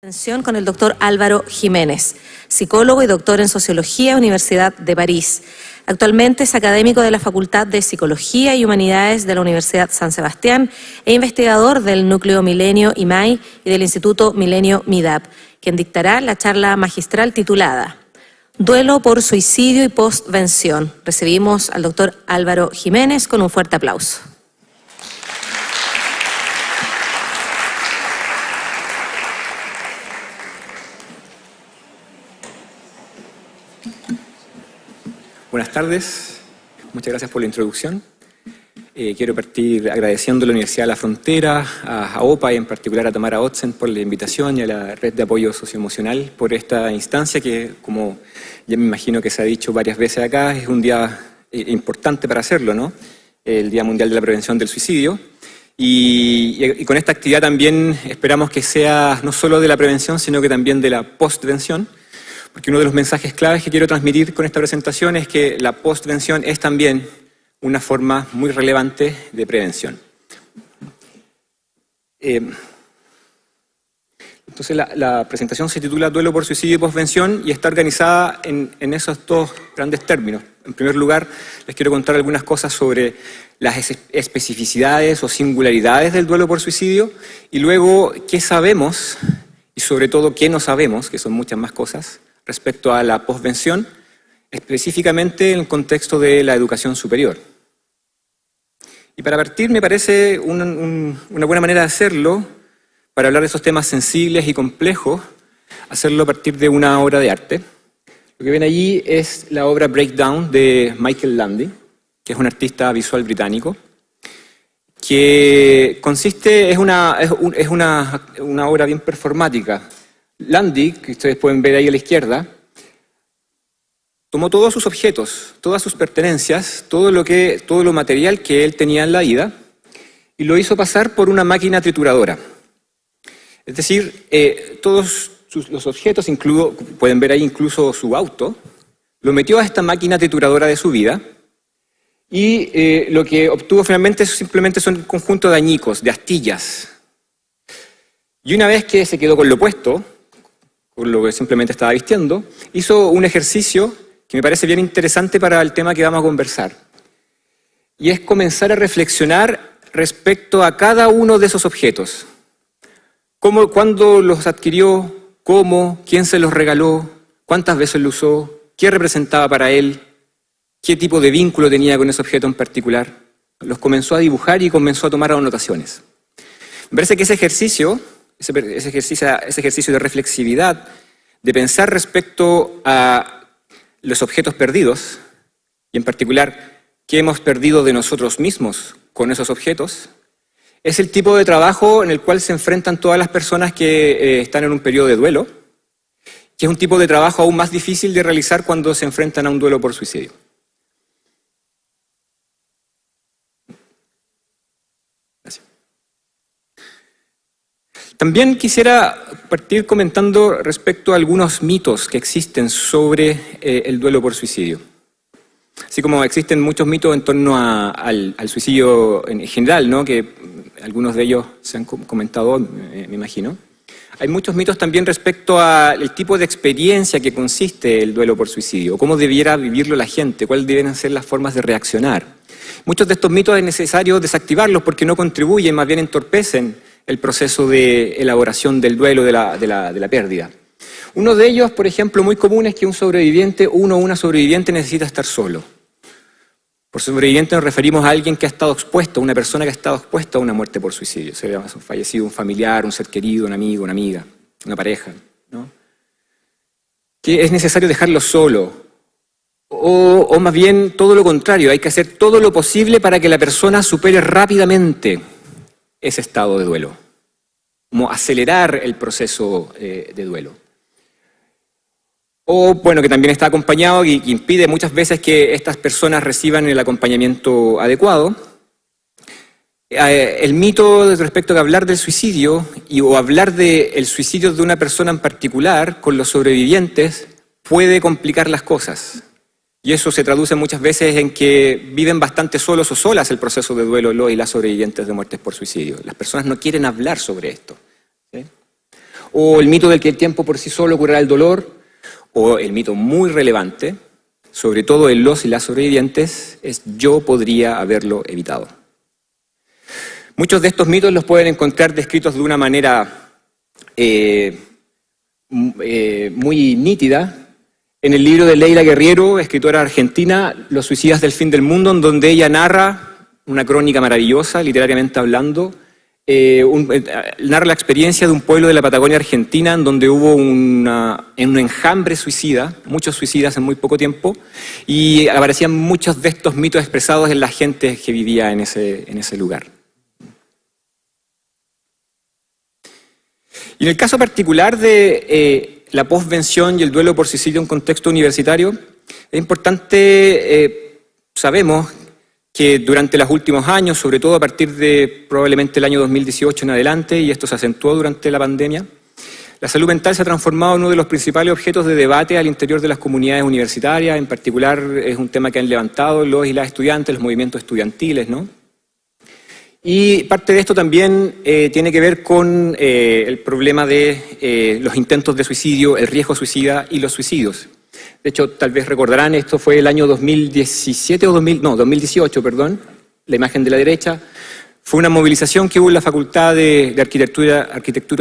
Atención con el doctor Álvaro Jiménez, psicólogo y doctor en Sociología, Universidad de París. Actualmente es académico de la Facultad de Psicología y Humanidades de la Universidad San Sebastián e investigador del Núcleo Milenio IMAI y del Instituto Milenio MIDAP, quien dictará la charla magistral titulada Duelo por suicidio y postvención. Recibimos al doctor Álvaro Jiménez con un fuerte aplauso. Buenas tardes, muchas gracias por la introducción. Quiero partir agradeciendo a la Universidad de la Frontera, a OPA y en particular a Tamara Otzen por la invitación y a la Red de Apoyo Socioemocional por esta instancia que, como ya me imagino que se ha dicho varias veces acá, es un día importante para hacerlo, ¿no? El Día Mundial de la Prevención del Suicidio. Y con esta actividad también esperamos que sea no solo de la prevención, sino que también de la postvención. Porque uno de los mensajes claves que quiero transmitir con esta presentación es que la postvención es también una forma muy relevante de prevención. Entonces la presentación se titula Duelo por suicidio y postvención y está organizada en esos dos grandes términos. En primer lugar, les quiero contar algunas cosas sobre las especificidades o singularidades del duelo por suicidio y luego qué sabemos y sobre todo qué no sabemos, que son muchas más cosas, respecto a la postvención, específicamente en el contexto de la educación superior. Y para partir me parece una buena manera de hacerlo, para hablar de esos temas sensibles y complejos, hacerlo a partir de una obra de arte. Lo que ven allí es la obra Breakdown de Michael Landy, que es un artista visual británico, que consiste, es una obra bien performática. Landy, que ustedes pueden ver ahí a la izquierda, tomó todos sus objetos, todas sus pertenencias, todo lo material que él tenía en la vida y lo hizo pasar por una máquina trituradora. Es decir, todos los objetos, pueden ver ahí incluso su auto, lo metió a esta máquina trituradora de su vida y lo que obtuvo finalmente simplemente son un conjunto de añicos, de astillas. Y una vez que se quedó con lo puesto, con lo que simplemente estaba vistiendo, hizo un ejercicio que me parece bien interesante para el tema que vamos a conversar. Y es comenzar a reflexionar respecto a cada uno de esos objetos. ¿Cuándo los adquirió? ¿Cómo? ¿Quién se los regaló? ¿Cuántas veces lo usó? ¿Qué representaba para él? ¿Qué tipo de vínculo tenía con ese objeto en particular? Los comenzó a dibujar y comenzó a tomar anotaciones. Me parece que ese ejercicio de reflexividad, de pensar respecto a los objetos perdidos, y en particular, qué hemos perdido de nosotros mismos con esos objetos, es el tipo de trabajo en el cual se enfrentan todas las personas que están en un periodo de duelo, que es un tipo de trabajo aún más difícil de realizar cuando se enfrentan a un duelo por suicidio. También quisiera partir comentando respecto a algunos mitos que existen sobre el duelo por suicidio. Así como existen muchos mitos en torno al suicidio en general, ¿no? Que algunos de ellos se han comentado, me imagino. Hay muchos mitos también respecto al tipo de experiencia que consiste el duelo por suicidio, cómo debiera vivirlo la gente, cuáles deben ser las formas de reaccionar. Muchos de estos mitos es necesario desactivarlos porque no contribuyen, más bien entorpecen el proceso de elaboración del duelo de la pérdida. Uno de ellos, por ejemplo, muy común es que uno o una sobreviviente necesita estar solo. Por sobreviviente nos referimos a alguien que ha estado expuesto, una persona que ha estado expuesta a una muerte por suicidio. Se ha fallecido un familiar, un ser querido, un amigo, una amiga, una pareja, ¿no? Que es necesario dejarlo solo. O más bien todo lo contrario, hay que hacer todo lo posible para que la persona supere rápidamente ese estado de duelo, como acelerar el proceso de duelo. O, bueno, que también está acompañado y que impide muchas veces que estas personas reciban el acompañamiento adecuado. El mito respecto a hablar del suicidio o hablar del suicidio de una persona en particular con los sobrevivientes puede complicar las cosas. Y eso se traduce muchas veces en que viven bastante solos o solas el proceso de duelo los y las sobrevivientes de muertes por suicidio. Las personas no quieren hablar sobre esto, ¿sí? o el mito del que el tiempo por sí solo curará el dolor, o el mito muy relevante, sobre todo en los y las sobrevivientes, es yo podría haberlo evitado. Muchos de estos mitos los pueden encontrar descritos de una manera muy nítida en el libro de Leila Guerriero, escritora argentina, Los suicidas del fin del mundo, en donde ella narra una crónica maravillosa, literariamente hablando, narra la experiencia de un pueblo de la Patagonia Argentina en donde hubo un enjambre suicida, muchos suicidas en muy poco tiempo, y aparecían muchos de estos mitos expresados en la gente que vivía en ese lugar. Y en el caso particular de la posvención y el duelo por suicidio en contexto universitario, es importante, sabemos que durante los últimos años, sobre todo a partir de probablemente el año 2018 en adelante, y esto se acentuó durante la pandemia, la salud mental se ha transformado en uno de los principales objetos de debate al interior de las comunidades universitarias. En particular es un tema que han levantado los y las estudiantes, los movimientos estudiantiles, ¿no? Y parte de esto también tiene que ver con el problema de los intentos de suicidio, el riesgo suicida y los suicidios. De hecho, tal vez recordarán, esto fue el año 2018, perdón, la imagen de la derecha. Fue una movilización que hubo en la Facultad de Arquitectura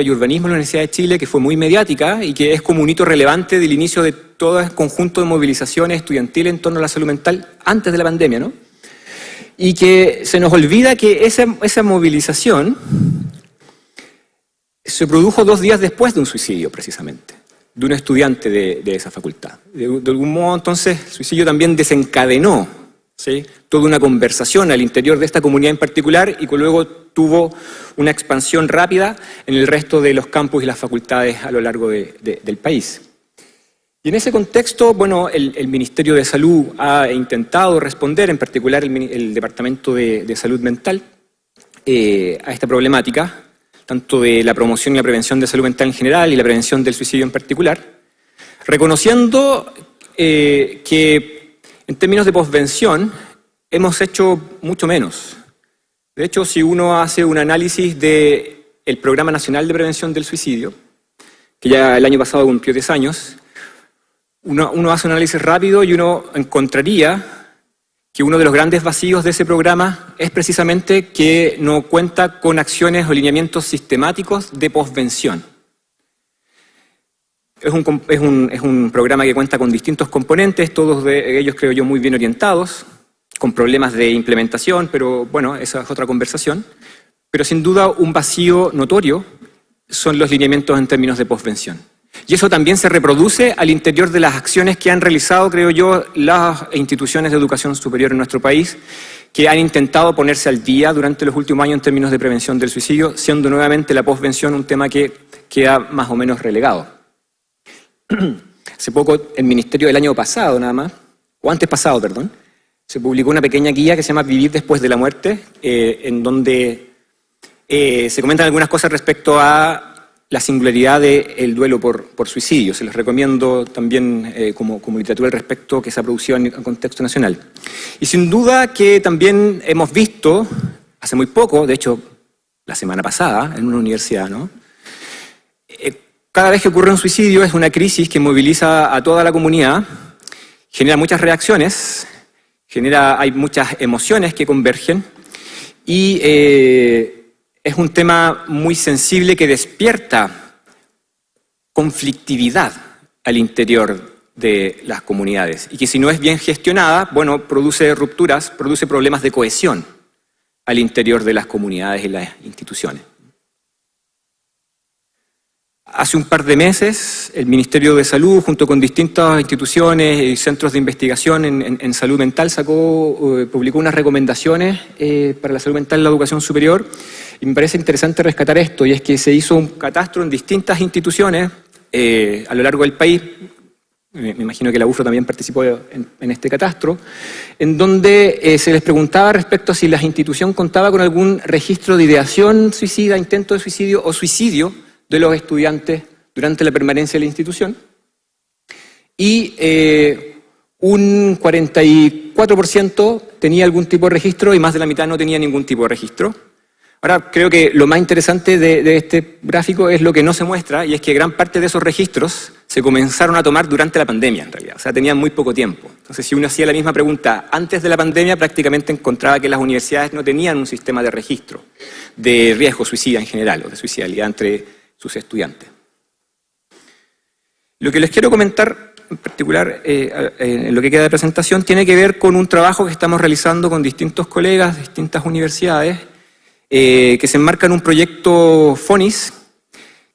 y Urbanismo de la Universidad de Chile, que fue muy mediática y que es como un hito relevante del inicio de todo el conjunto de movilizaciones estudiantiles en torno a la salud mental antes de la pandemia, ¿no? Y que se nos olvida que esa movilización se produjo 2 días después de un suicidio, precisamente, de un estudiante de esa facultad. De algún modo, entonces, el suicidio también desencadenó, ¿sí?, toda una conversación al interior de esta comunidad en particular y que luego tuvo una expansión rápida en el resto de los campus y las facultades a lo largo del país. Y en ese contexto, bueno, el Ministerio de Salud ha intentado responder, en particular el Departamento de Salud Mental, a esta problemática, tanto de la promoción y la prevención de salud mental en general y la prevención del suicidio en particular, reconociendo que en términos de posvención hemos hecho mucho menos. De hecho, si uno hace un análisis del Programa Nacional de Prevención del Suicidio, que ya el año pasado cumplió 10 años, uno hace un análisis rápido y uno encontraría que uno de los grandes vacíos de ese programa es precisamente que no cuenta con acciones o lineamientos sistemáticos de posvención. Es un programa que cuenta con distintos componentes, todos de ellos creo yo muy bien orientados, con problemas de implementación, pero bueno, esa es otra conversación. Pero sin duda un vacío notorio son los lineamientos en términos de posvención. Y eso también se reproduce al interior de las acciones que han realizado, creo yo, las instituciones de educación superior en nuestro país, que han intentado ponerse al día durante los últimos años en términos de prevención del suicidio, siendo nuevamente la posvención un tema que queda más o menos relegado. Hace poco, el Ministerio del año pasado nada más, o antes pasado, perdón, se publicó una pequeña guía que se llama Vivir después de la muerte, en donde se comentan algunas cosas respecto a la singularidad del duelo por suicidio. Se les recomiendo también como literatura al respecto que se ha producido en contexto nacional. Y sin duda que también hemos visto, hace muy poco, de hecho la semana pasada, en una universidad, ¿no?, cada vez que ocurre un suicidio es una crisis que moviliza a toda la comunidad, genera muchas reacciones, hay muchas emociones que convergen y es un tema muy sensible que despierta conflictividad al interior de las comunidades y que si no es bien gestionada, bueno, produce rupturas, produce problemas de cohesión al interior de las comunidades y las instituciones. Hace un par de meses, el Ministerio de Salud, junto con distintas instituciones y centros de investigación en salud mental, publicó unas recomendaciones para la salud mental en la educación superior. Y me parece interesante rescatar esto, y es que se hizo un catastro en distintas instituciones a lo largo del país. Me imagino que la UFRO también participó en este catastro, en donde se les preguntaba respecto a si la institución contaba con algún registro de ideación suicida, intento de suicidio o suicidio de los estudiantes durante la permanencia de la institución, y un 44% tenía algún tipo de registro y más de la mitad no tenía ningún tipo de registro. Ahora, creo que lo más interesante de este gráfico es lo que no se muestra, y es que gran parte de esos registros se comenzaron a tomar durante la pandemia, en realidad. O sea, tenían muy poco tiempo. Entonces, si uno hacía la misma pregunta antes de la pandemia, prácticamente encontraba que las universidades no tenían un sistema de registro de riesgo suicida en general, o de suicidalidad entre sus estudiantes. Lo que les quiero comentar, en particular, en lo que queda de presentación, tiene que ver con un trabajo que estamos realizando con distintos colegas de distintas universidades, que se enmarca en un proyecto FONIS,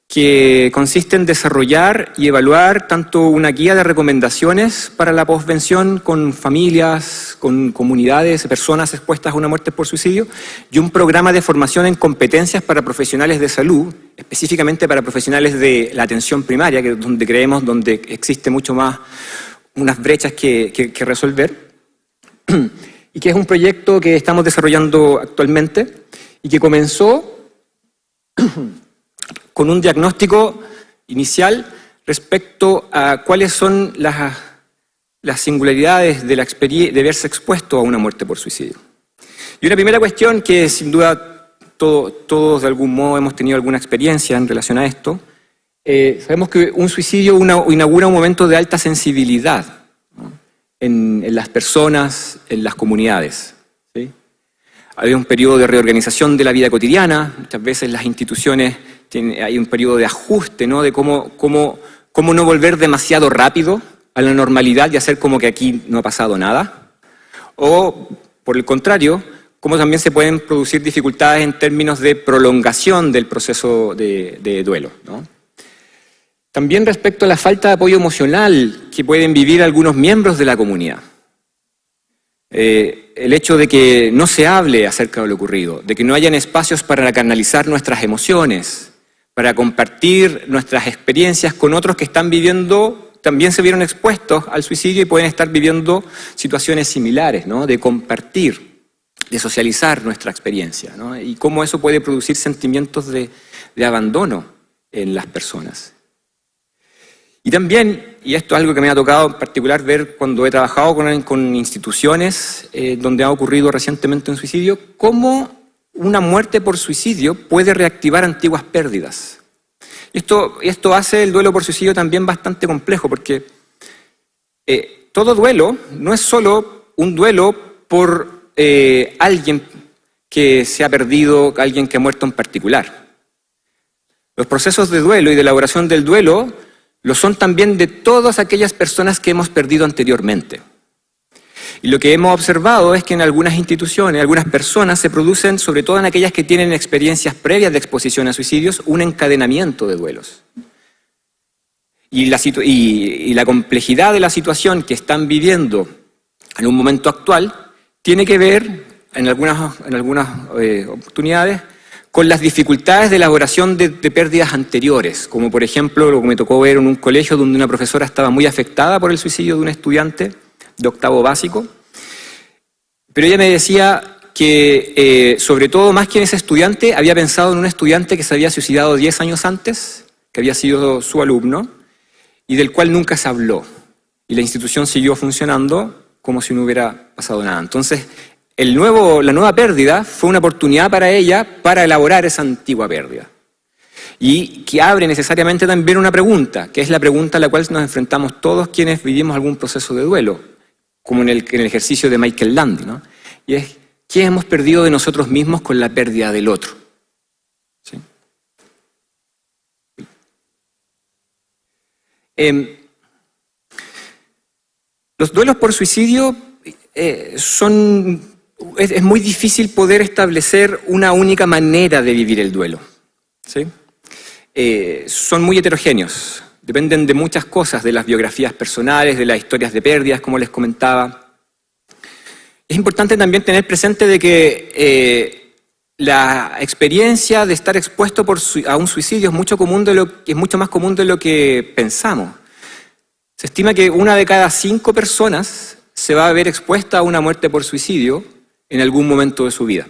que consiste en desarrollar y evaluar tanto una guía de recomendaciones para la posvención con familias, con comunidades, personas expuestas a una muerte por suicidio, y un programa de formación en competencias para profesionales de salud, específicamente para profesionales de la atención primaria, que es donde creemos donde existe mucho más unas brechas que resolver, y que es un proyecto que estamos desarrollando actualmente y que comenzó con un diagnóstico inicial respecto a cuáles son las singularidades de verse expuesto a una muerte por suicidio. Y una primera cuestión que sin duda todos de algún modo hemos tenido alguna experiencia en relación a esto, sabemos que un suicidio inaugura un momento de alta sensibilidad, ¿no?, en las personas, en las comunidades, ¿sí? Hay un periodo de reorganización de la vida cotidiana, muchas veces las instituciones hay un periodo de ajuste, ¿no?, de cómo no volver demasiado rápido a la normalidad y hacer como que aquí no ha pasado nada. O, por el contrario, cómo también se pueden producir dificultades en términos de prolongación del proceso de duelo, ¿no? También respecto a la falta de apoyo emocional que pueden vivir algunos miembros de la comunidad. El hecho de que no se hable acerca de lo ocurrido, de que no hayan espacios para canalizar nuestras emociones, para compartir nuestras experiencias con otros que están viviendo, también se vieron expuestos al suicidio y pueden estar viviendo situaciones similares, ¿no?, de compartir, de socializar nuestra experiencia, ¿no?, y cómo eso puede producir sentimientos de abandono en las personas. Y también, y esto es algo que me ha tocado en particular ver cuando he trabajado con instituciones donde ha ocurrido recientemente un suicidio, cómo una muerte por suicidio puede reactivar antiguas pérdidas. Esto hace el duelo por suicidio también bastante complejo, porque todo duelo no es solo un duelo por alguien que se ha perdido, alguien que ha muerto en particular. Los procesos de duelo y de elaboración del duelo lo son también de todas aquellas personas que hemos perdido anteriormente. Y lo que hemos observado es que en algunas instituciones, algunas personas se producen, sobre todo en aquellas que tienen experiencias previas de exposición a suicidios, un encadenamiento de duelos. Y la complejidad de la situación que están viviendo en un momento actual tiene que ver, en algunas oportunidades, con las dificultades de elaboración de pérdidas anteriores, como por ejemplo lo que me tocó ver en un colegio donde una profesora estaba muy afectada por el suicidio de un estudiante de octavo básico, pero ella me decía que sobre todo más que en ese estudiante había pensado en un estudiante que se había suicidado 10 años antes, que había sido su alumno y del cual nunca se habló, y la institución siguió funcionando como si no hubiera pasado nada. Entonces, la nueva pérdida fue una oportunidad para ella para elaborar esa antigua pérdida. Y que abre necesariamente también una pregunta, que es la pregunta a la cual nos enfrentamos todos quienes vivimos algún proceso de duelo, como en el ejercicio de Michael Landy, ¿no? Y es, ¿qué hemos perdido de nosotros mismos con la pérdida del otro? ¿Sí? Los duelos por suicidio es muy difícil poder establecer una única manera de vivir el duelo, ¿sí? Son muy heterogéneos, dependen de muchas cosas, de las biografías personales, de las historias de pérdidas, como les comentaba. Es importante también tener presente de que la experiencia de estar expuesto a un suicidio es mucho más común de lo que pensamos. Se estima que 1 de cada 5 personas se va a ver expuesta a una muerte por suicidio en algún momento de su vida.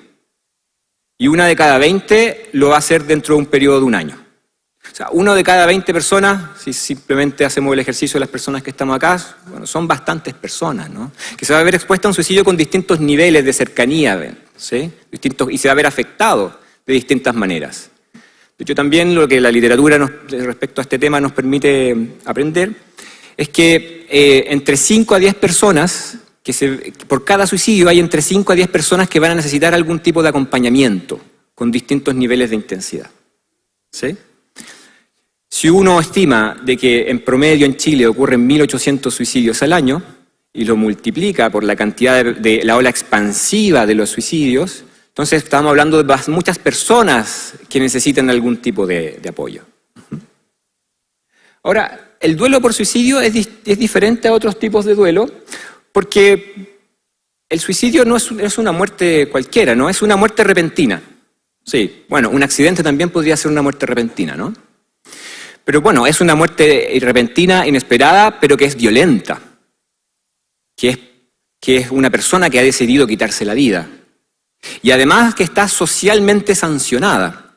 Y 1 de cada 20 lo va a hacer dentro de un periodo de 1 año. O sea, 1 de cada 20 personas, si simplemente hacemos el ejercicio de las personas que estamos acá, bueno, son bastantes personas, ¿no?, que se va a ver expuesta a un suicidio con distintos niveles de cercanía, ¿sí?, y se va a ver afectado de distintas maneras. De hecho, también lo que la literatura respecto a este tema nos permite aprender es que entre 5 a 10 personas, por cada suicidio hay entre 5 a 10 personas que van a necesitar algún tipo de acompañamiento con distintos niveles de intensidad. ¿Sí? Si uno estima de que en promedio en Chile ocurren 1.800 suicidios al año y lo multiplica por la cantidad de la ola expansiva de los suicidios, entonces estamos hablando de muchas personas que necesitan algún tipo de apoyo. Ahora, el duelo por suicidio es diferente a otros tipos de duelo porque el suicidio no es una muerte cualquiera, ¿no? Es una muerte repentina. Sí, bueno, un accidente también podría ser una muerte repentina, ¿no? Pero bueno, es una muerte repentina, inesperada, pero que es violenta. Que es una persona que ha decidido quitarse la vida. Y además que está socialmente sancionada.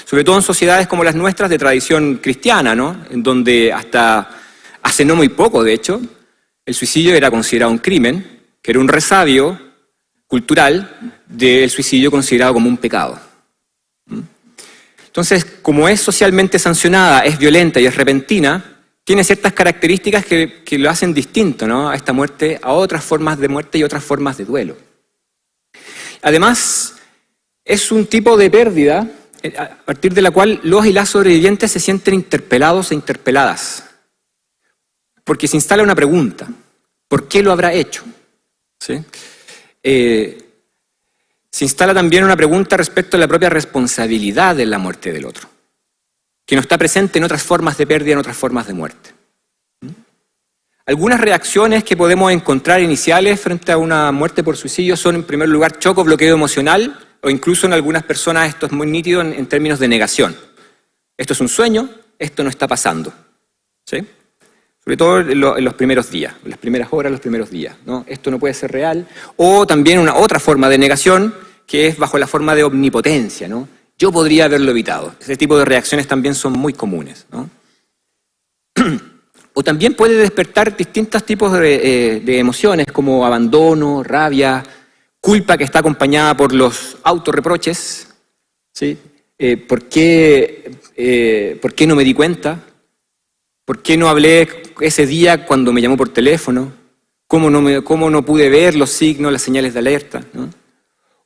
Sobre todo en sociedades como las nuestras de tradición cristiana, ¿no? En donde hasta hace no muy poco, de hecho, el suicidio era considerado un crimen, que era un resabio cultural del suicidio considerado como un pecado. Entonces, como es socialmente sancionada, es violenta y es repentina, tiene ciertas características que lo hacen distinto, ¿no? A esta muerte, a otras formas de muerte y otras formas de duelo. Además, es un tipo de pérdida a partir de la cual los y las sobrevivientes se sienten interpelados e interpeladas. Porque se instala una pregunta: ¿por qué lo habrá hecho? ¿Sí? Se instala también una pregunta respecto a la propia responsabilidad de la muerte del otro, que no está presente en otras formas de pérdida, en otras formas de muerte. Algunas reacciones que podemos encontrar iniciales frente a una muerte por suicidio son, en primer lugar, choque o bloqueo emocional, o incluso en algunas personas esto es muy nítido en términos de negación. Esto es un sueño, esto no está pasando. ¿Sí? Sobre todo en los primeros días, en las primeras horas, los primeros días, ¿no? Esto no puede ser real. O también una otra forma de negación, que es bajo la forma de omnipotencia, ¿no? Yo podría haberlo evitado. Ese tipo de reacciones también son muy comunes, ¿no? O también puede despertar distintos tipos de emociones, como abandono, rabia, culpa que está acompañada por los autorreproches, ¿sí? ¿Por qué no me di cuenta? ¿Por qué no hablé ese día cuando me llamó por teléfono? ¿Cómo no pude ver los signos, las señales de alerta, ¿no?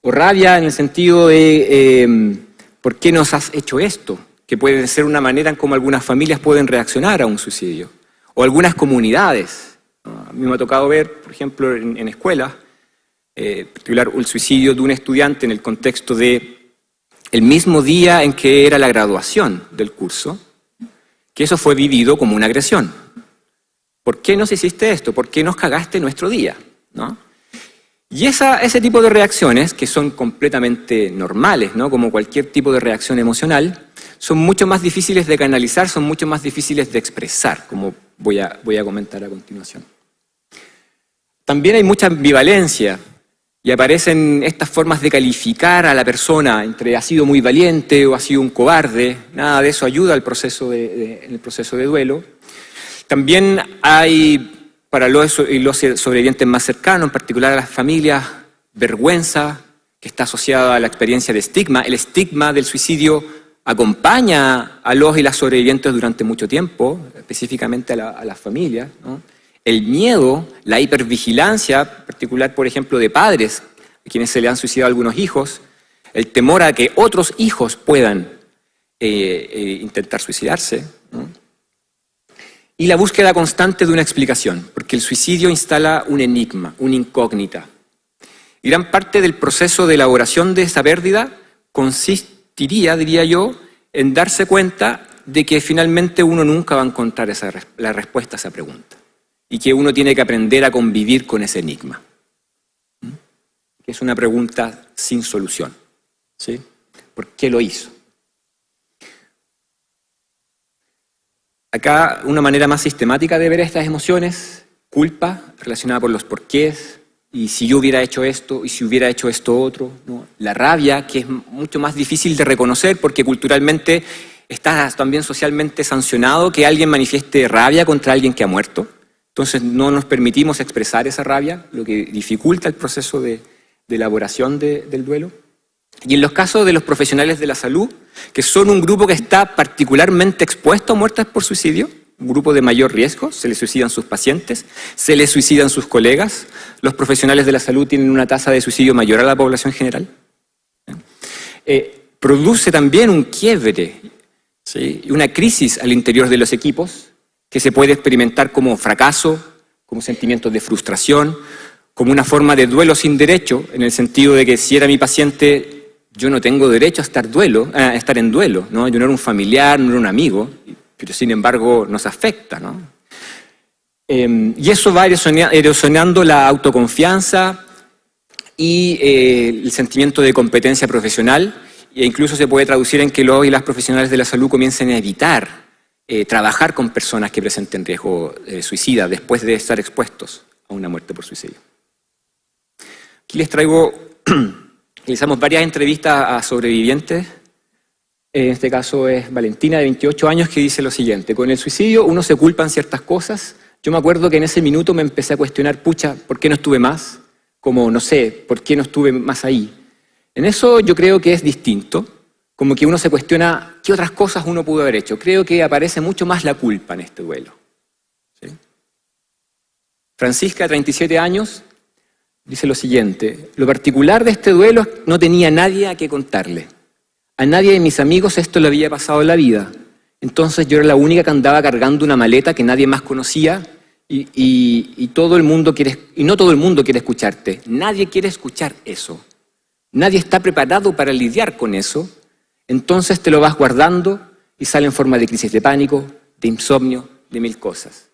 O rabia en el sentido de ¿por qué nos has hecho esto? Que puede ser una manera en cómo algunas familias pueden reaccionar a un suicidio. O algunas comunidades. A mí me ha tocado ver, por ejemplo, en escuelas, en particular el suicidio de un estudiante en el contexto de el mismo día en que era la graduación del curso, que eso fue vivido como una agresión. ¿Por qué nos hiciste esto? ¿Por qué nos cagaste nuestro día? ¿No? Y ese tipo de reacciones, que son completamente normales, ¿no? Como cualquier tipo de reacción emocional, son mucho más difíciles de canalizar, son mucho más difíciles de expresar, como voy a comentar a continuación. También hay mucha ambivalencia y aparecen estas formas de calificar a la persona entre ha sido muy valiente o ha sido un cobarde. Nada de eso ayuda al proceso en el proceso de duelo. También hay, para los sobrevivientes más cercanos, en particular a las familias, vergüenza, que está asociada a la experiencia de estigma. El estigma del suicidio acompaña a los y las sobrevivientes durante mucho tiempo, específicamente a las familias, ¿no? El miedo, la hipervigilancia, en particular, por ejemplo, de padres a quienes se le han suicidado algunos hijos, el temor a que otros hijos puedan intentar suicidarse, ¿no? Y la búsqueda constante de una explicación, porque el suicidio instala un enigma, una incógnita. Y gran parte del proceso de elaboración de esa pérdida consistiría, diría yo, en darse cuenta de que finalmente uno nunca va a encontrar la respuesta a esa pregunta. Y que uno tiene que aprender a convivir con ese enigma. Que es una pregunta sin solución. ¿Sí? ¿Por qué lo hizo? Acá una manera más sistemática de ver estas emociones: culpa, relacionada por los porqués, y si yo hubiera hecho esto, y si hubiera hecho esto otro, ¿no? La rabia, que es mucho más difícil de reconocer porque culturalmente está también socialmente sancionado que alguien manifieste rabia contra alguien que ha muerto. Entonces no nos permitimos expresar esa rabia, lo que dificulta el proceso de elaboración del duelo. Y en los casos de los profesionales de la salud, que son un grupo que está particularmente expuesto a muertes por suicidio, un grupo de mayor riesgo, se les suicidan sus pacientes, se les suicidan sus colegas, los profesionales de la salud tienen una tasa de suicidio mayor a la población general. Produce también un quiebre, ¿sí? Y una crisis al interior de los equipos que se puede experimentar como fracaso, como sentimientos de frustración, como una forma de duelo sin derecho, en el sentido de que si era mi paciente, yo no tengo derecho a estar en duelo, ¿no? Yo no era un familiar, no era un amigo, pero sin embargo nos afecta, ¿no? Y eso va erosionando la autoconfianza y el sentimiento de competencia profesional, e incluso se puede traducir en que los y las profesionales de la salud comiencen a evitar trabajar con personas que presenten riesgo suicida después de estar expuestos a una muerte por suicidio. Aquí les traigo, realizamos varias entrevistas a sobrevivientes. En este caso es Valentina, de 28 años, que dice lo siguiente: con el suicidio uno se culpa en ciertas cosas. Yo me acuerdo que en ese minuto me empecé a cuestionar, pucha, ¿por qué no estuve más? Como, no sé, ¿por qué no estuve más ahí? En eso yo creo que es distinto, como que uno se cuestiona qué otras cosas uno pudo haber hecho. Creo que aparece mucho más la culpa en este duelo. ¿Sí? Francisca, 37 años, dice lo siguiente: lo particular de este duelo es que no tenía nadie a qué contarle. A nadie de mis amigos esto le había pasado en la vida. Entonces yo era la única que andaba cargando una maleta que nadie más conocía y no todo el mundo quiere escucharte. Nadie quiere escuchar eso. Nadie está preparado para lidiar con eso. Entonces te lo vas guardando y sale en forma de crisis de pánico, de insomnio, de mil cosas.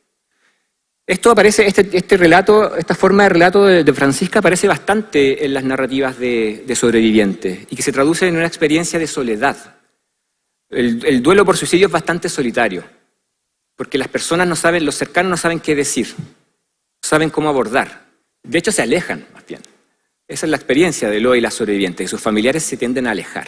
Esto aparece, este relato, esta forma de relato de Francisca aparece bastante en las narrativas de sobrevivientes y que se traduce en una experiencia de soledad. El duelo por suicidio es bastante solitario, porque las personas no saben, los cercanos no saben qué decir, no saben cómo abordar. De hecho, se alejan, más bien. Esa es la experiencia de Loa y las sobrevivientes, que sus familiares se tienden a alejar,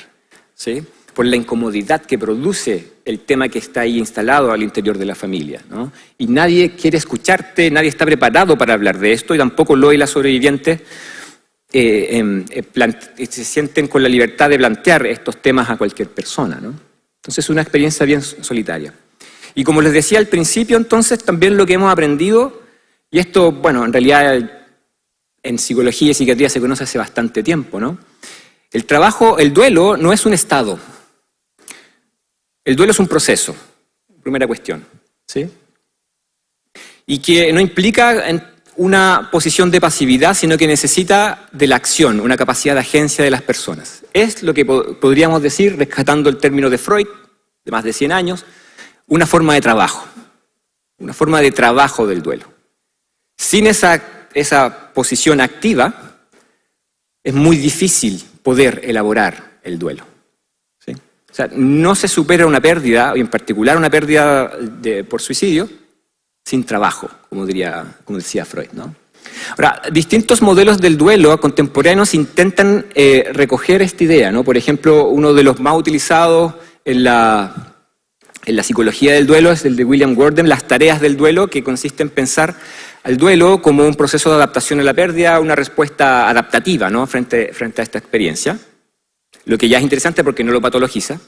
¿sí? Por la incomodidad que produce el tema que está ahí instalado al interior de la familia, ¿no? Y nadie quiere escucharte, nadie está preparado para hablar de esto, y tampoco Loa y las sobrevivientes se sienten con la libertad de plantear estos temas a cualquier persona, ¿no? Entonces es una experiencia bien solitaria. Y como les decía al principio, entonces, también lo que hemos aprendido, y esto, bueno, en realidad en psicología y psiquiatría se conoce hace bastante tiempo, ¿no? El duelo no es un estado. El duelo es un proceso, primera cuestión, ¿sí? Y que no implica una posición de pasividad, sino que necesita de la acción, una capacidad de agencia de las personas. Es lo que podríamos decir, rescatando el término de Freud, de más de 100 años, una forma de trabajo del duelo. Sin esa posición activa, es muy difícil poder elaborar el duelo. ¿Sí? O sea, no se supera una pérdida, y en particular una pérdida por suicidio, sin trabajo, como decía Freud, ¿no? Ahora, distintos modelos del duelo contemporáneos intentan recoger esta idea, ¿no? Por ejemplo, uno de los más utilizados en la psicología del duelo es el de William Gurdon, las tareas del duelo, que consiste en pensar al duelo como un proceso de adaptación a la pérdida, una respuesta adaptativa, ¿no? frente a esta experiencia, lo que ya es interesante porque no lo patologiza,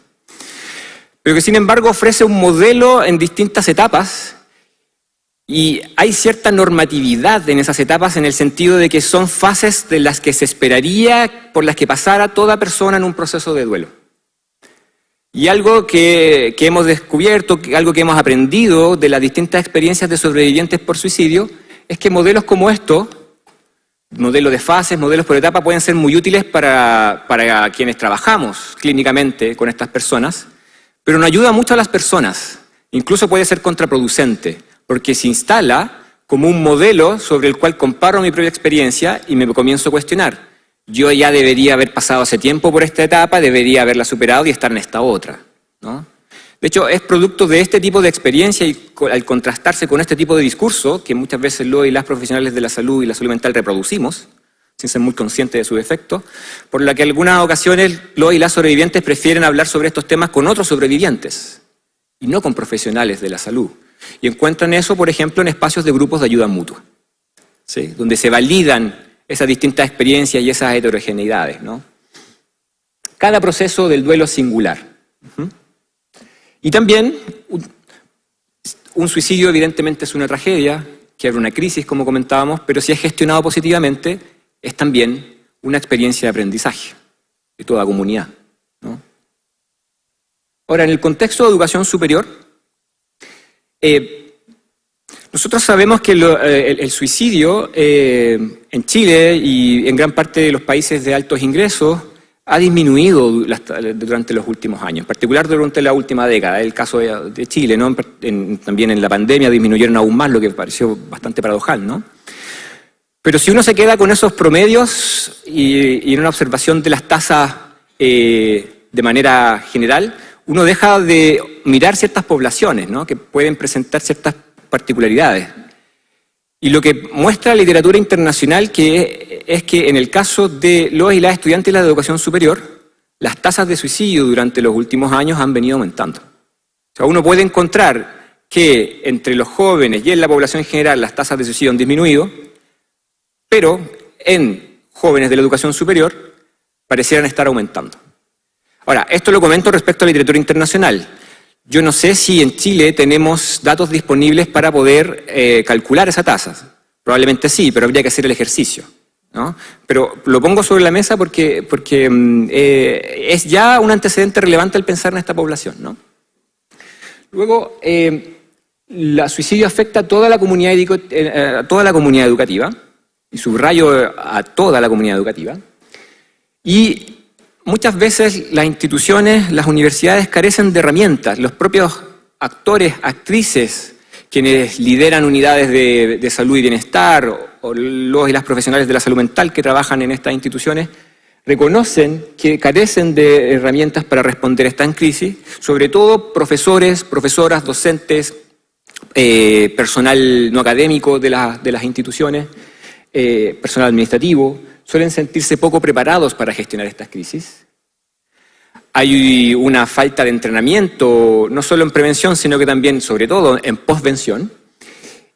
pero que sin embargo ofrece un modelo en distintas etapas. Y hay cierta normatividad en esas etapas en el sentido de que son fases de las que se esperaría por las que pasara toda persona en un proceso de duelo. Y algo que hemos descubierto, algo que hemos aprendido de las distintas experiencias de sobrevivientes por suicidio, es que modelos como estos, modelos de fases, modelos por etapa, pueden ser muy útiles para quienes trabajamos clínicamente con estas personas, pero no ayuda mucho a las personas, incluso puede ser contraproducente, porque se instala como un modelo sobre el cual comparo mi propia experiencia y me comienzo a cuestionar. Yo ya debería haber pasado hace tiempo por esta etapa, debería haberla superado y estar en esta otra, ¿no? De hecho, es producto de este tipo de experiencia y al contrastarse con este tipo de discurso, que muchas veces lo y las profesionales de la salud y la salud mental reproducimos, sin ser muy conscientes de sus efectos, por la que en algunas ocasiones lo y las sobrevivientes prefieren hablar sobre estos temas con otros sobrevivientes y no con profesionales de la salud. Y encuentran eso, por ejemplo, en espacios de grupos de ayuda mutua, ¿sí? Donde se validan esas distintas experiencias y esas heterogeneidades, ¿no? cada proceso del duelo singular. Y también, un suicidio evidentemente es una tragedia, que abre una crisis, como comentábamos, pero si es gestionado positivamente, es también una experiencia de aprendizaje de toda comunidad, ¿no? Ahora, en el contexto de educación superior, nosotros sabemos que el suicidio en Chile y en gran parte de los países de altos ingresos ha disminuido durante los últimos años, en particular durante la última década. El caso de Chile, ¿no? También en la pandemia disminuyeron aún más, lo que pareció bastante paradojal, ¿no? Pero si uno se queda con esos promedios y en una observación de las tasas de manera general, uno deja de mirar ciertas poblaciones, ¿no? Que pueden presentar ciertas particularidades. Y lo que muestra la literatura internacional es que en el caso de los y las estudiantes de la educación superior, las tasas de suicidio durante los últimos años han venido aumentando. O sea, uno puede encontrar que entre los jóvenes y en la población en general las tasas de suicidio han disminuido, pero en jóvenes de la educación superior parecieran estar aumentando. Ahora, esto lo comento respecto a la literatura internacional. Yo no sé si en Chile tenemos datos disponibles para poder calcular esa tasa. Probablemente sí, pero habría que hacer el ejercicio, ¿no? Pero lo pongo sobre la mesa porque es ya un antecedente relevante al pensar en esta población, ¿no? Luego, el suicidio afecta a toda la comunidad educativa, y subrayo a toda la comunidad educativa, y muchas veces las instituciones, las universidades carecen de herramientas. Los propios actores, actrices, quienes lideran unidades de salud y bienestar, o los y las profesionales de la salud mental que trabajan en estas instituciones, reconocen que carecen de herramientas para responder a estas crisis, sobre todo profesores, profesoras, docentes, personal no académico de las instituciones, personal administrativo, suelen sentirse poco preparados para gestionar estas crisis. Hay una falta de entrenamiento, no solo en prevención, sino que también, sobre todo, en postvención.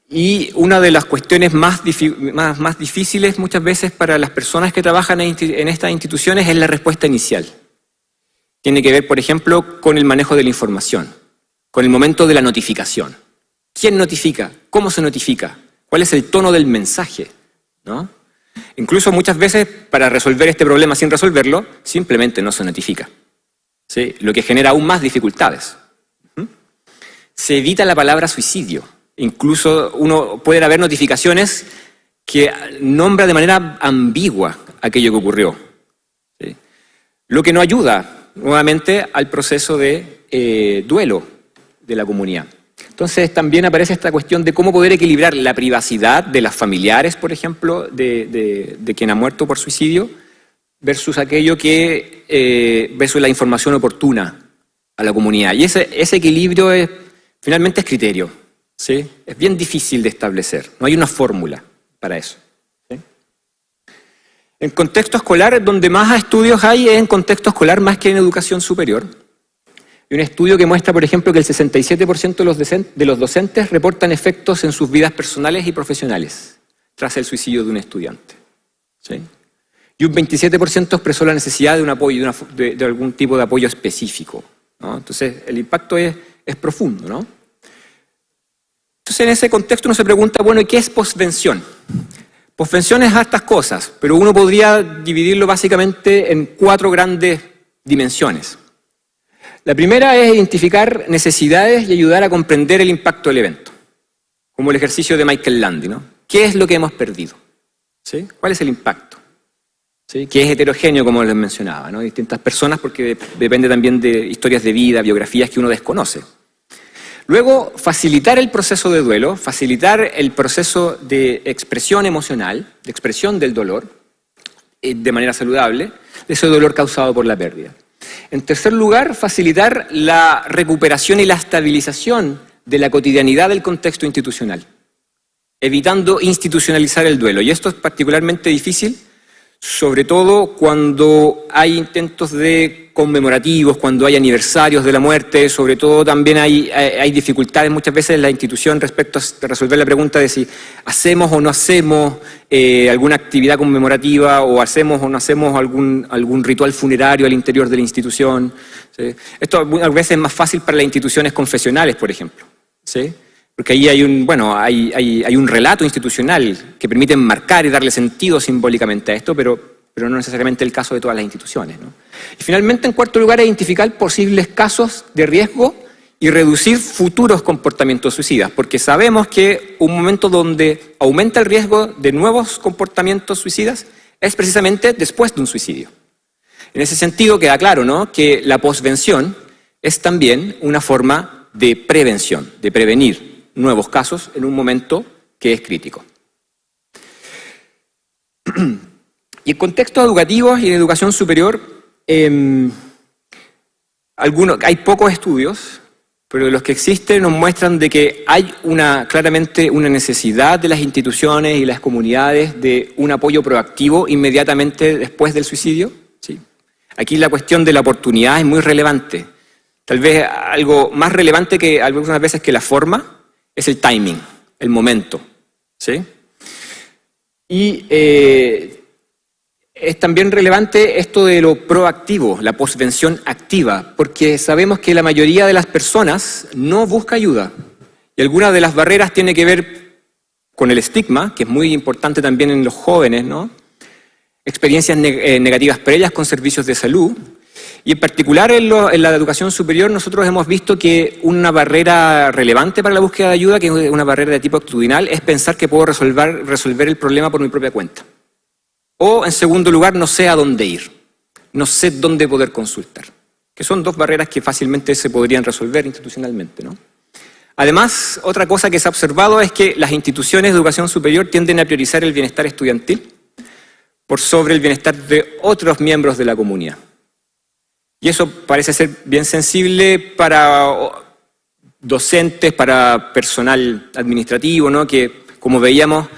Y una de las cuestiones más difíciles muchas veces para las personas que trabajan en estas instituciones es la respuesta inicial. Tiene que ver, por ejemplo, con el manejo de la información, con el momento de la notificación. ¿Quién notifica? ¿Cómo se notifica? ¿Cuál es el tono del mensaje? ¿No? Incluso muchas veces, para resolver este problema sin resolverlo, simplemente no se notifica, ¿sí? Lo que genera aún más dificultades. Se evita la palabra suicidio. Incluso pueden haber notificaciones que nombran de manera ambigua aquello que ocurrió, ¿sí? Lo que no ayuda, nuevamente, al proceso de duelo de la comunidad. Entonces también aparece esta cuestión de cómo poder equilibrar la privacidad de los familiares, por ejemplo, de quien ha muerto por suicidio, versus aquello versus la información oportuna a la comunidad. Y ese equilibrio finalmente es criterio, ¿sí? Es bien difícil de establecer, no hay una fórmula para eso, ¿sí? En contexto escolar, donde más estudios hay es en contexto escolar más que en educación superior. Hay un estudio que muestra, por ejemplo, que el 67% de los docentes reportan efectos en sus vidas personales y profesionales tras el suicidio de un estudiante, ¿sí? Y un 27% expresó la necesidad de un apoyo, de algún tipo de apoyo específico, ¿no? Entonces, el impacto es profundo, ¿no? Entonces, en ese contexto uno se pregunta, bueno, ¿y qué es posvención? Posvención es hartas cosas, pero uno podría dividirlo básicamente en 4 grandes dimensiones. La primera es identificar necesidades y ayudar a comprender el impacto del evento, como el ejercicio de Michael Landy, ¿no? ¿Qué es lo que hemos perdido? ¿Sí? ¿Cuál es el impacto? ¿Sí? Que es heterogéneo, como les mencionaba, ¿no? Distintas personas, porque depende también de historias de vida, biografías que uno desconoce. Luego, facilitar el proceso de duelo, facilitar el proceso de expresión emocional, de expresión del dolor, de manera saludable, de ese dolor causado por la pérdida. En tercer lugar, facilitar la recuperación y la estabilización de la cotidianidad del contexto institucional, evitando institucionalizar el duelo. Y esto es particularmente difícil, sobre todo cuando hay intentos de conmemorativos, cuando hay aniversarios de la muerte, sobre todo también hay dificultades muchas veces en la institución respecto a resolver la pregunta de si hacemos o no hacemos alguna actividad conmemorativa o hacemos o no hacemos algún ritual funerario al interior de la institución, ¿sí? Esto a veces es más fácil para las instituciones confesionales, por ejemplo, ¿sí? Porque ahí hay un relato institucional que permite enmarcar y darle sentido simbólicamente a esto, pero no necesariamente el caso de todas las instituciones, ¿no? Y finalmente, en cuarto lugar, identificar posibles casos de riesgo y reducir futuros comportamientos suicidas, porque sabemos que un momento donde aumenta el riesgo de nuevos comportamientos suicidas es precisamente después de un suicidio. En ese sentido queda claro, ¿no?, que la posvención es también una forma de prevención, de prevenir nuevos casos en un momento que es crítico. Y en contextos educativos y en educación superior, hay pocos estudios, pero los que existen nos muestran de que hay claramente una necesidad de las instituciones y las comunidades de un apoyo proactivo inmediatamente después del suicidio. ¿Sí? Aquí la cuestión de la oportunidad es muy relevante. Tal vez algo más relevante que algunas veces que la forma es el timing, el momento, ¿sí? Y es también relevante esto de lo proactivo, la posvención activa, porque sabemos que la mayoría de las personas no busca ayuda. Y alguna de las barreras tiene que ver con el estigma, que es muy importante también en los jóvenes, ¿no? Experiencias negativas previas con servicios de salud. Y en particular en la educación superior nosotros hemos visto que una barrera relevante para la búsqueda de ayuda, que es una barrera de tipo actitudinal, es pensar que puedo resolver el problema por mi propia cuenta. O, en segundo lugar, no sé a dónde ir, no sé dónde poder consultar, que son dos barreras que fácilmente se podrían resolver institucionalmente, ¿no? Además, otra cosa que se ha observado es que las instituciones de educación superior tienden a priorizar el bienestar estudiantil por sobre el bienestar de otros miembros de la comunidad. Y eso parece ser bien sensible para docentes, para personal administrativo, ¿no? Que, como veíamos,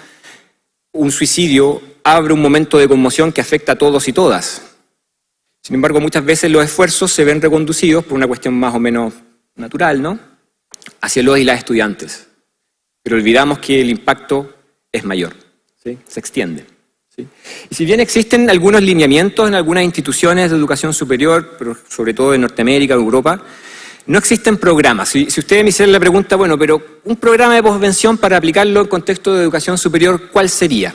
un suicidio abre un momento de conmoción que afecta a todos y todas. Sin embargo, muchas veces los esfuerzos se ven reconducidos por una cuestión más o menos natural, ¿no?, hacia los y las estudiantes. Pero olvidamos que el impacto es mayor, ¿sí? Se extiende. ¿Sí? Y si bien existen algunos lineamientos en algunas instituciones de educación superior, pero sobre todo en Norteamérica, Europa, no existen programas. Si ustedes me hicieran la pregunta, bueno, pero un programa de posvención para aplicarlo en contexto de educación superior, ¿cuál sería?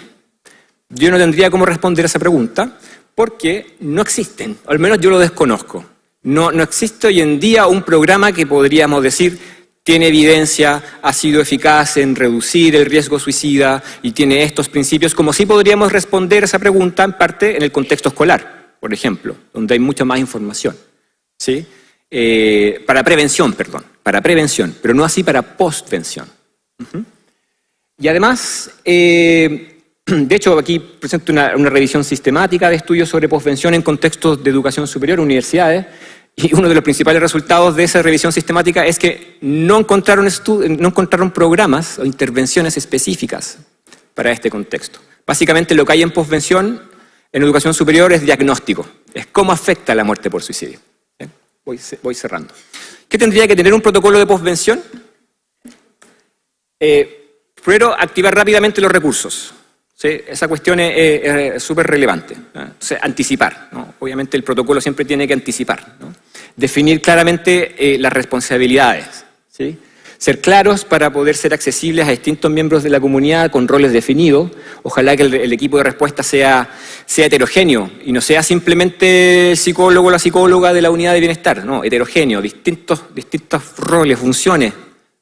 Yo no tendría cómo responder a esa pregunta, porque no existen, o al menos yo lo desconozco. No existe hoy en día un programa que podríamos decir tiene evidencia, ha sido eficaz en reducir el riesgo suicida y tiene estos principios, como sí podríamos responder a esa pregunta en parte en el contexto escolar, por ejemplo, donde hay mucha más información, ¿sí? Para prevención, pero no así para postvención. Y además, de hecho, aquí presento una revisión sistemática de estudios sobre posvención en contextos de educación superior, universidades, y uno de los principales resultados de esa revisión sistemática es que no encontraron programas o intervenciones específicas para este contexto. Básicamente lo que hay en posvención en educación superior es diagnóstico, es cómo afecta la muerte por suicidio. Voy cerrando. ¿Qué tendría que tener un protocolo de posvención? Primero, activar rápidamente los recursos. ¿Sí? Esa cuestión es súper relevante, ¿no? O sea, anticipar, ¿no? Obviamente el protocolo siempre tiene que anticipar, ¿no? Definir claramente las responsabilidades, ¿sí? Ser claros para poder ser accesibles a distintos miembros de la comunidad con roles definidos. Ojalá que el equipo de respuesta sea heterogéneo y no sea simplemente el psicólogo o la psicóloga de la unidad de bienestar, no, heterogéneo, distintos roles, funciones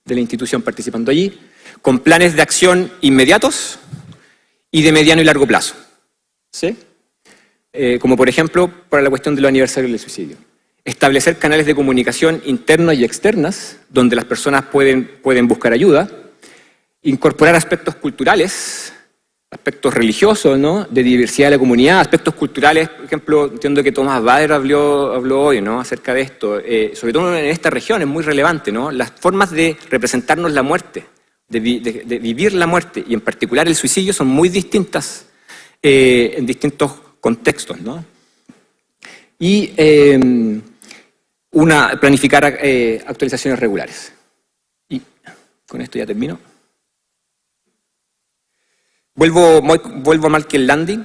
de la institución participando allí, con planes de acción inmediatos y de mediano y largo plazo, ¿sí? Como por ejemplo para la cuestión de los aniversarios del suicidio. Establecer canales de comunicación internas y externas donde las personas pueden buscar ayuda. Incorporar aspectos culturales, aspectos religiosos, ¿no?, de diversidad de la comunidad, aspectos culturales. Por ejemplo, entiendo que Tomás Bader habló hoy, ¿no?, acerca de esto. Sobre todo en esta región es muy relevante, ¿no?, las formas de representarnos la muerte, de vivir la muerte y en particular el suicidio son muy distintas en distintos contextos, ¿no? Y planificar actualizaciones regulares. Y con esto ya termino. Vuelvo a Market Landing.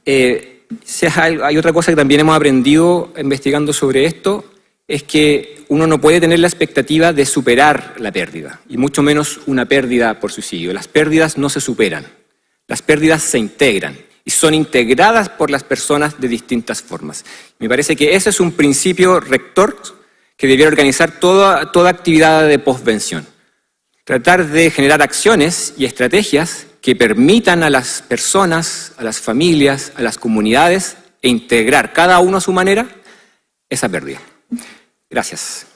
Hay otra cosa que también hemos aprendido investigando sobre esto, es que uno no puede tener la expectativa de superar la pérdida, y mucho menos una pérdida por suicidio. Las pérdidas no se superan, las pérdidas se integran y son integradas por las personas de distintas formas. Me parece que ese es un principio rector que debiera organizar toda actividad de postvención. Tratar de generar acciones y estrategias que permitan a las personas, a las familias, a las comunidades integrar cada uno a su manera esa pérdida. Gracias.